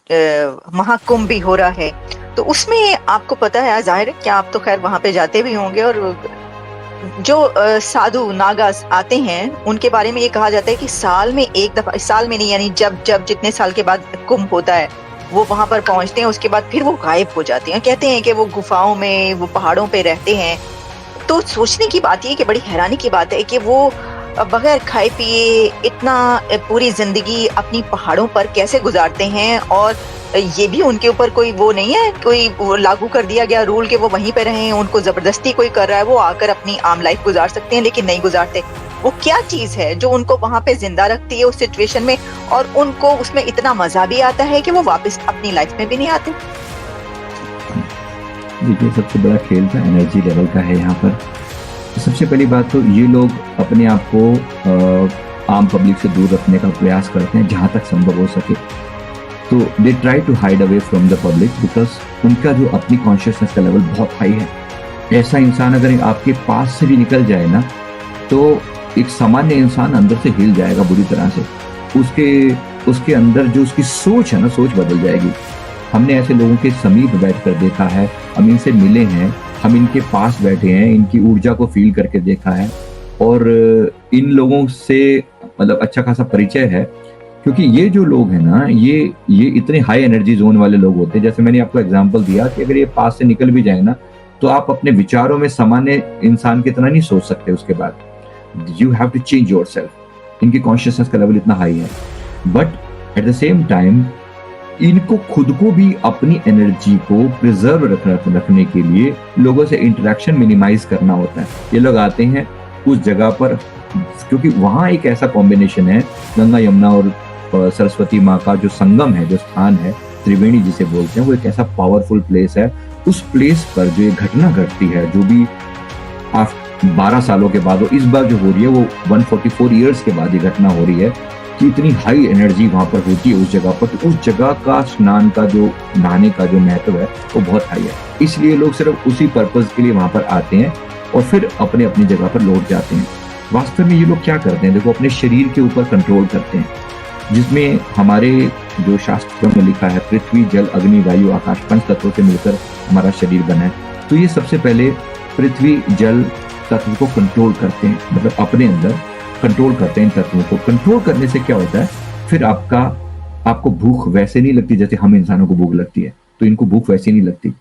महाकुंभ भी हो रहा है, तो उसमें आपको पता है, जाहिर है कि आप तो खैर वहां पे जाते भी होंगे, और जो साधु नागास आते हैं उनके बारे में ये कहा जाता है कि साल में एक दफा, साल में नहीं यानी जब जब जितने साल के बाद कुंभ होता है वो वहां पर पहुंचते हैं, उसके बाद फिर वो गायब हो जाते हैं। कहते हैं कि वो गुफाओं में, वो पहाड़ों पे रहते हैं। तो सोचने की बात ये कि बड़ी हैरानी की बात है कि वो बगैर खाए पिए इतना पूरी जिंदगी अपनी पहाड़ों पर कैसे गुजारते हैं, और ये भी उनके ऊपर कोई वो नहीं है, कोई वो लागू कर दिया गया रूल कि वो वहीं पे रहें, उनको जबरदस्ती कोई कर रहा है वो आकर अपनी आम लाइफ गुजार सकते हैं, लेकिन नहीं गुजारते। वो क्या चीज है जो उनको वहां पे जिंदा रखती है उस सिचुएशन में, और उनको उसमें इतना मजा भी आता है कि वो वापस अपनी लाइफ में भी नहीं आते? देखिए, सबसे बड़ा खेल का एनर्जी लेवल का है यहाँ पर। तो सबसे पहली बात तो ये लोग अपने आप को आम पब्लिक से दूर रखने का प्रयास करते हैं जहाँ तक संभव हो सके। तो they try to hide away from the public because उनका जो अपनी कॉन्शियसनेस का लेवल बहुत हाई है। ऐसा इंसान अगर आपके पास से भी निकल जाए ना, तो एक सामान्य इंसान अंदर से हिल जाएगा बुरी तरह से। उसके अंदर जो उसकी सोच है ना, सोच बदल जाएगी। हमने ऐसे लोगों के समीप बैठकर देखा है, हम इनसे मिले हैं, हम इनके पास बैठे हैं, इनकी ऊर्जा को फील करके देखा है, और इन लोगों से मतलब अच्छा खासा परिचय है। क्योंकि ये जो लोग हैं ना, ये इतने हाई एनर्जी जोन वाले लोग होते हैं। जैसे मैंने आपको एग्जांपल दिया कि अगर ये पास से निकल भी जाए ना, तो आप अपने विचारों में सामान्य इंसान की तरह नहीं सोच सकते। उसके बाद you have to change yourself. इनकी कॉन्शियसनेस का लेवल इतना हाई है, but at the same time इनको खुद को भी अपनी एनर्जी को प्रिजर्व रखने के लिए लोगों से इंटरेक्शन मिनिमाइज करना होता है। ये लोग आते हैं उस जगह पर क्योंकि वहां एक ऐसा कॉम्बिनेशन है, गंगा यमुना और सरस्वती माँ का जो संगम है, जो स्थान है, त्रिवेणी जिसे बोलते हैं, वो एक ऐसा पावरफुल प्लेस है। उस प्लेस पर जो ये घटना घटती है, जो भी 12 सालों के बाद, इस बार जो हो रही है वो 144 ईयर्स के बाद ये घटना हो रही है, कि इतनी हाई एनर्जी वहां पर होती है उस जगह पर। तो उस जगह का स्नान का जो नहाने का जो महत्व है वो बहुत हाई है। इसलिए लोग सिर्फ उसी पर्पज के लिए वहां पर आते हैं और फिर अपने अपनी जगह पर लौट जाते हैं। वास्तव में ये लोग क्या करते हैं, देखो, अपने शरीर के ऊपर कंट्रोल करते हैं, जिसमें हमारे जो शास्त्रों में लिखा है, पृथ्वी जल अग्नि वायु आकाश 5 तत्वों से मिलकर हमारा शरीर बना है। तो ये सबसे पहले पृथ्वी जल तत्व को कंट्रोल करते हैं, मतलब अपने अंदर कंट्रोल करते हैं। तत्वों को कंट्रोल करने से क्या होता है, फिर आपको भूख वैसे नहीं लगती जैसे हम इंसानों को भूख लगती है, तो इनको भूख वैसे नहीं लगती।